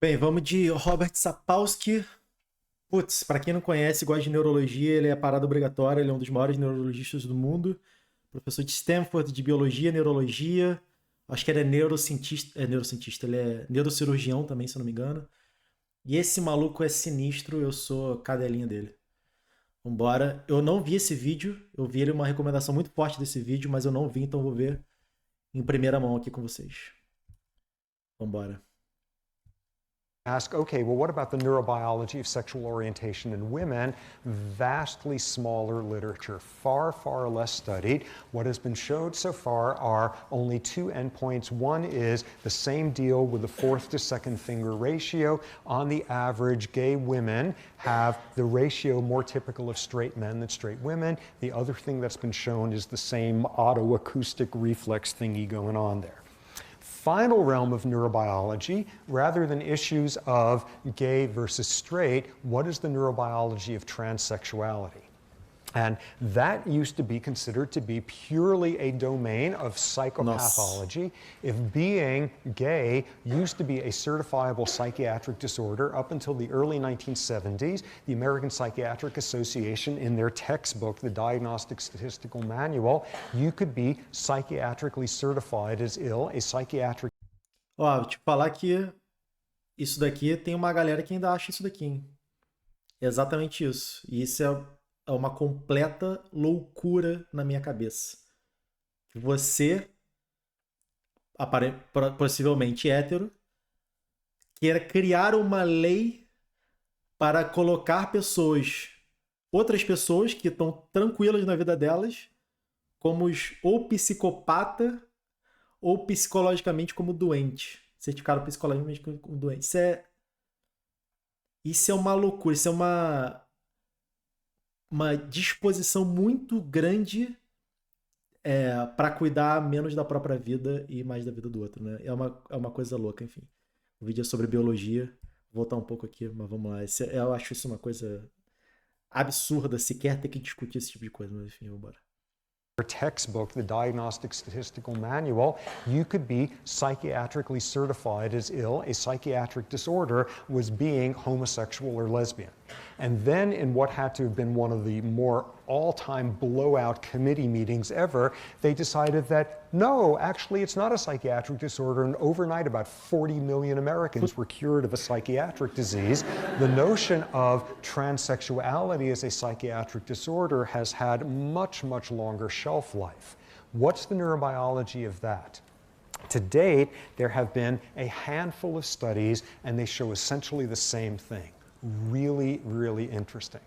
Bem, vamos de Robert Sapolsky. Putz, pra quem não conhece, gosta de neurologia, ele é parada obrigatória, ele é um dos maiores neurologistas do mundo. Professor de Stanford de biologia, neurologia. Acho que ele é neurocientista, ele é neurocirurgião também, se eu não me engano. E esse maluco é sinistro, eu sou cadelinha dele. Vambora. Eu não vi esse vídeo, eu vi ele uma recomendação muito forte desse vídeo, mas eu não vi, então vou ver em primeira mão aqui com vocês. Vambora. Ask, okay, well, what about the neurobiology of sexual orientation in women? Vastly smaller literature, far, far less studied. What has been showed so far are only two endpoints. One is the same deal with the fourth to second finger ratio. On the average, gay women have the ratio more typical of straight men than straight women. The other thing that's been shown is the same autoacoustic reflex thingy going on there. Final realm of neurobiology, rather than issues of gay versus straight, what is the neurobiology of transsexuality? And that used to be considered to be purely a domain of Nossa. psychopathology. If being gay used to be a certifiable psychiatric disorder up until the early 1970s, the American Psychiatric Association, in their textbook, the Diagnostic Statistical Manual, you could be psychiatrically certified as ill, a psychiatric. Ó, vou te falar que isso daqui tem uma galera que ainda acha isso daqui, hein? É exatamente isso. E isso é uma completa loucura na minha cabeça. Você, possivelmente hétero, quer criar uma lei para colocar outras pessoas que estão tranquilas na vida delas, como ou psicopata ou psicologicamente como doente. Certificado psicologicamente como doente. Isso é uma loucura, isso é uma disposição muito grande para cuidar menos da própria vida e mais da vida do outro, né? É uma coisa louca, enfim. O vídeo é sobre biologia. Vou voltar um pouco aqui, mas vamos lá. Eu acho isso uma coisa absurda, sequer ter que discutir esse tipo de coisa, mas enfim, vamos embora. Textbook, the Diagnostic Statistical Manual, you could be psychiatrically certified as ill. A psychiatric disorder was being homosexual or lesbian. And then in what had to have been one of the more all-time blowout committee meetings ever, they decided that, no, actually it's not a psychiatric disorder, and overnight about 40 million Americans were cured of a psychiatric disease. The notion of transsexuality as a psychiatric disorder has had much, much longer shelf life. What's the neurobiology of that? To date, there have been a handful of studies, and they show essentially the same thing. Really, really interesting.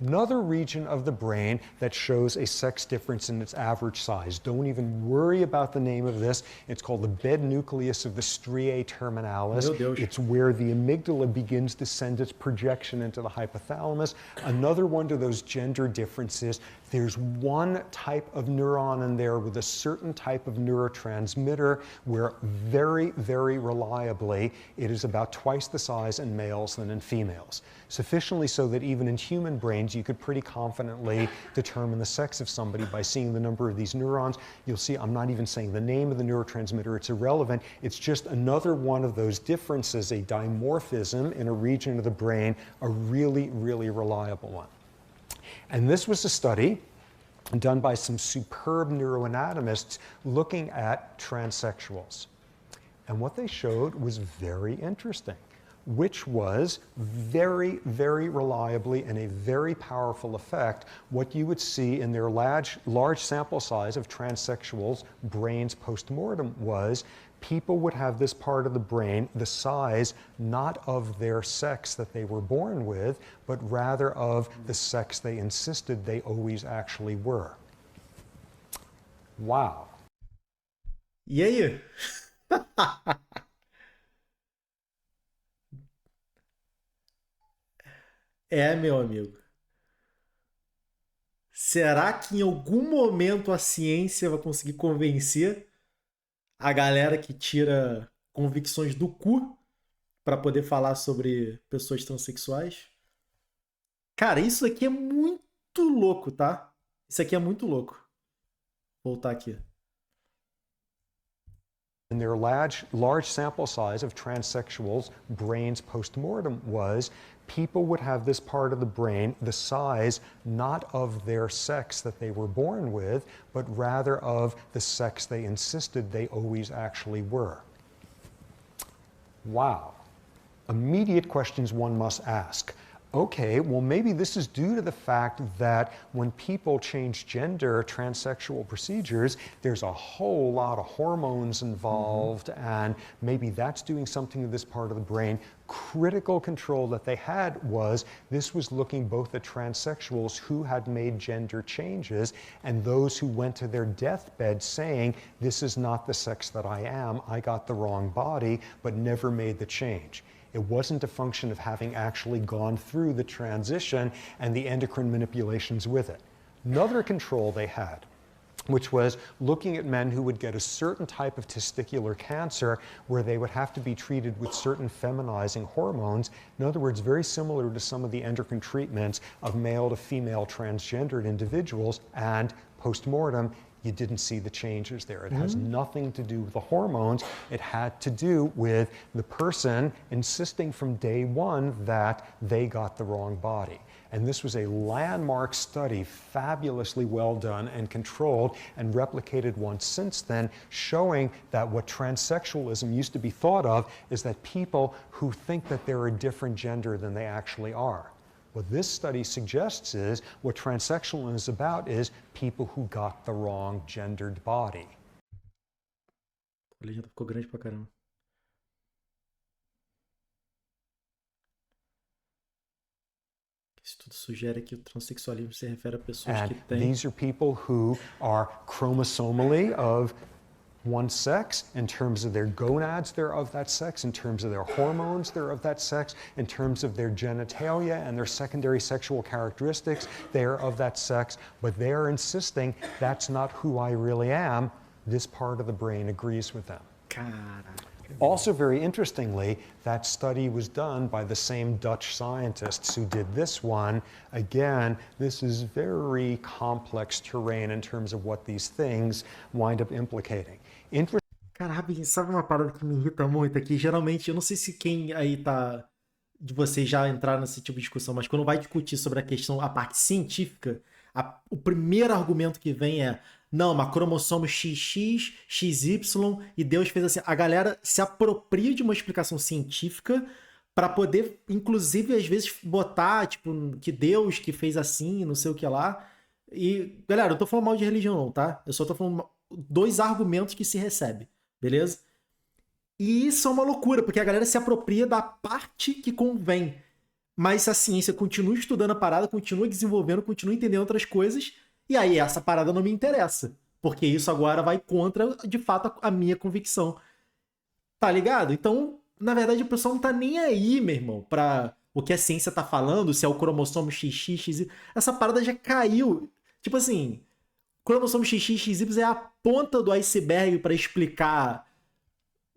Another region of the brain that shows a sex difference in its average size. Don't even worry about the name of this. It's called the bed nucleus of the striae terminalis. Meu Deus. It's where the amygdala begins to send its projection into the hypothalamus. Another one of those gender differences. There's one type of neuron in there with a certain type of neurotransmitter where very, very reliably it is about twice the size in males than in females. Sufficiently so that even in human brains you could pretty confidently determine the sex of somebody by seeing the number of these neurons. You'll see I'm not even saying the name of the neurotransmitter, it's irrelevant. It's just another one of those differences, a dimorphism in a region of the brain, a really, really reliable one. And this was a study done by some superb neuroanatomists looking at transsexuals. And what they showed was very interesting, which was very, very reliably and a very powerful effect what you would see in their large sample size of transsexuals' brains post-mortem was people would have this part of the brain the size not of their sex that they were born with, but rather of the sex they insisted they always actually were. Wow. E aí? Meu amigo. Será que em algum momento a ciência vai conseguir convencer a galera que tira convicções do cu para poder falar sobre pessoas transexuais? Cara, isso aqui é muito louco, tá? Isso aqui é muito louco. Vou voltar aqui. in their large sample size of transsexuals' brains post-mortem was people would have this part of the brain the size not of their sex that they were born with, but rather of the sex they insisted they always actually were. Wow. Immediate questions one must ask. Okay, well, maybe this is due to the fact that when people change gender, transsexual procedures, there's a whole lot of hormones involved, and maybe that's doing something to this part of the brain. Critical control that they had was this was looking both at transsexuals who had made gender changes and those who went to their deathbed saying, this is not the sex that I am, I got the wrong body, but never made the change. It wasn't a function of having actually gone through the transition and the endocrine manipulations with it. Another control they had, which was looking at men who would get a certain type of testicular cancer where they would have to be treated with certain feminizing hormones. In other words, very similar to some of the endocrine treatments of male to female transgendered individuals, and post-mortem, you didn't see the changes there. It has nothing to do with the hormones. It had to do with the person insisting from day one that they got the wrong body. And this was a landmark study, fabulously well done and controlled, and replicated once since then, showing that what transsexualism used to be thought of is that people who think that they're a different gender than they actually are. What this study suggests is what transsexualism is about is people who got the wrong gendered body. A legenda ficou grande pra caramba. Isso tudo sugere que o transexualismo se refere a pessoas que têm. These are people who are chromosomally of one sex. In terms of their gonads, they're of that sex. In terms of their hormones, they're of that sex. In terms of their genitalia and their secondary sexual characteristics, they're of that sex. But they're insisting that's not who I really am. This part of the brain agrees with them. Also, very interestingly, that study was done by the same Dutch scientists who did this one. Again, this is very complex terrain in terms of what these things wind up implicating. Cara, rapidinho, sabe uma parada que me irrita muito aqui? Geralmente, eu não sei se quem aí tá de vocês já entraram nesse tipo de discussão, mas quando vai discutir sobre a questão, a parte científica, o primeiro argumento que vem é não, mas cromossomo XX, XY, e Deus fez assim. A galera se apropria de uma explicação científica para poder, inclusive, às vezes, botar, tipo, que Deus que fez assim, não sei o que lá. E, galera, eu tô falando mal de religião não, tá? Eu só tô falando dois argumentos que se recebe, beleza? E isso é uma loucura, porque a galera se apropria da parte que convém. Mas a ciência continua estudando a parada, continua desenvolvendo, continua entendendo outras coisas. E aí, essa parada não me interessa. Porque isso agora vai contra, de fato, a minha convicção. Tá ligado? Então, na verdade, o pessoal não tá nem aí, meu irmão, pra o que a ciência tá falando, se é o cromossomo XX, XY. Essa parada já caiu. Tipo assim, cromossomo XX, XY é a ponta do iceberg pra explicar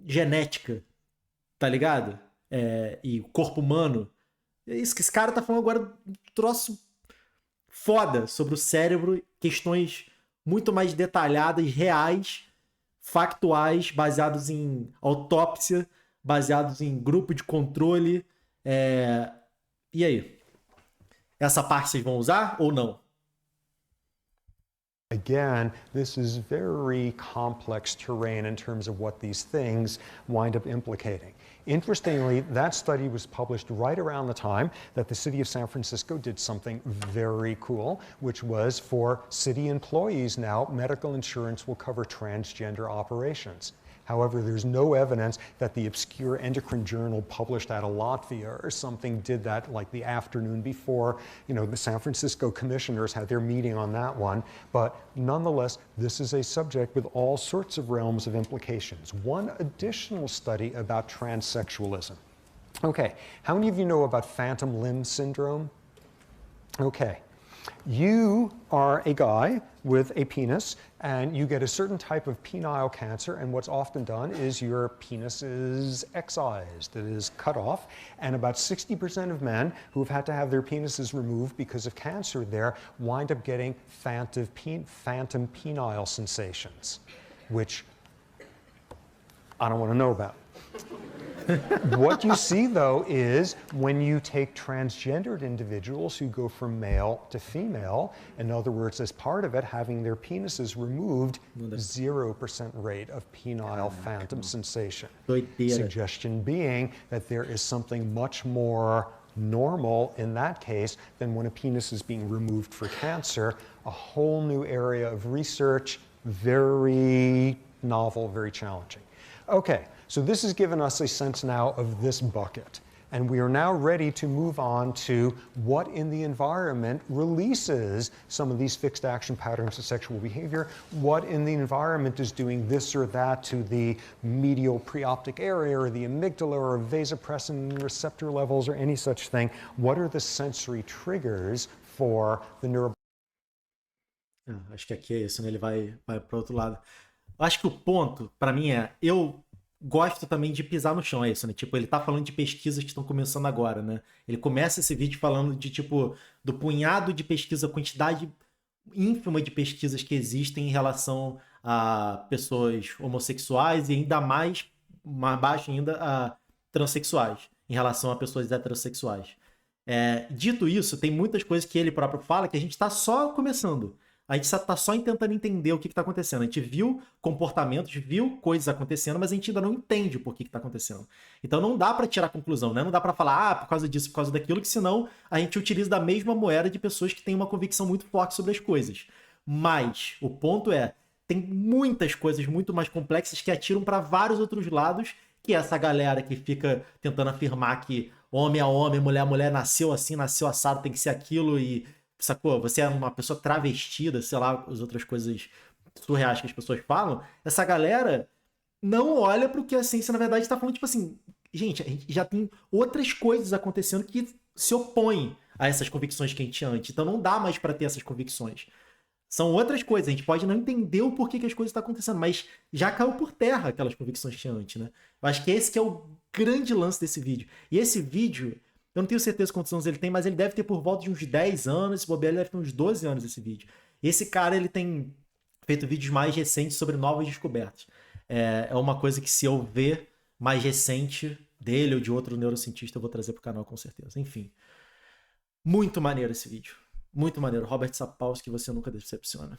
genética. Tá ligado? E o corpo humano. É isso que esse cara tá falando agora, um troço foda sobre o cérebro, questões muito mais detalhadas, reais, factuais, baseados em autópsia, baseados em grupo de controle. E aí? Essa parte vocês vão usar ou não? Again, this is very complex terrain in terms of what these things wind up implicating. Interestingly, that study was published right around the time that the city of San Francisco did something very cool, which was for city employees now, medical insurance will cover transgender operations. However, there's no evidence that the obscure endocrine journal published out of Latvia or something did that like the afternoon before. You know, the San Francisco commissioners had their meeting on that one. But nonetheless, this is a subject with all sorts of realms of implications. One additional study about transsexualism. Okay, how many of you know about phantom limb syndrome? Okay. You are a guy with a penis, and you get a certain type of penile cancer, and what's often done is your penis is excised, it is cut off, and about 60% of men who've had to have their penises removed because of cancer there wind up getting phantom penile sensations, which I don't want to know about. What you see, though, is when you take transgendered individuals who go from male to female, in other words, as part of it, having their penises removed, 0% rate of penile phantom sensation. Doideira. Suggestion being that there is something much more normal in that case than when a penis is being removed for cancer. A whole new area of research, very novel, very challenging. Okay, so this has given us a sense now of this bucket. And we are now ready to move on to what in the environment releases some of these fixed action patterns of sexual behavior, what in the environment is doing this or that to the medial preoptic area or the amygdala or vasopressin receptor levels or any such thing. What are the sensory triggers for the neural? Acho que aqui é isso, né? Ele vai para outro lado. Acho que o ponto, para mim, eu gosto também de pisar no chão, é isso, né? Tipo, ele tá falando de pesquisas que estão começando agora, né? Ele começa esse vídeo falando de, tipo, do punhado de pesquisa, quantidade ínfima de pesquisas que existem em relação a pessoas homossexuais e ainda mais baixo ainda, a transexuais, em relação a pessoas heterossexuais. Dito isso, tem muitas coisas que ele próprio fala que a gente tá só começando. A gente tá só tentando entender o que tá acontecendo. A gente viu comportamentos, viu coisas acontecendo, mas a gente ainda não entende o porquê que tá acontecendo. Então não dá pra tirar conclusão, né? Não dá pra falar, por causa disso, por causa daquilo, que senão a gente utiliza da mesma moeda de pessoas que têm uma convicção muito forte sobre as coisas. Mas o ponto tem muitas coisas muito mais complexas que atiram pra vários outros lados, que é essa galera que fica tentando afirmar que homem é homem, mulher é mulher, nasceu assim, nasceu assado, tem que ser aquilo e... Sacou? Você é uma pessoa travestida, sei lá, as outras coisas surreais que as pessoas falam. Essa galera não olha pro que a ciência, na verdade, está falando, tipo assim, gente, a gente já tem outras coisas acontecendo que se opõem a essas convicções que a gente tinha antes. Então não dá mais para ter essas convicções. São outras coisas. A gente pode não entender o porquê que as coisas estão acontecendo, mas já caiu por terra aquelas convicções que tinha antes, né? Eu acho que esse que é o grande lance desse vídeo. E esse vídeo... Eu não tenho certeza quantos anos ele tem, mas ele deve ter por volta de uns 10 anos. Esse bobear, ele deve ter uns 12 anos esse vídeo. Esse cara, ele tem feito vídeos mais recentes sobre novas descobertas. É uma coisa que, se eu ver mais recente dele ou de outro neurocientista, eu vou trazer pro canal com certeza. Enfim. Muito maneiro esse vídeo. Muito maneiro. Robert Sapolsky, você nunca decepciona.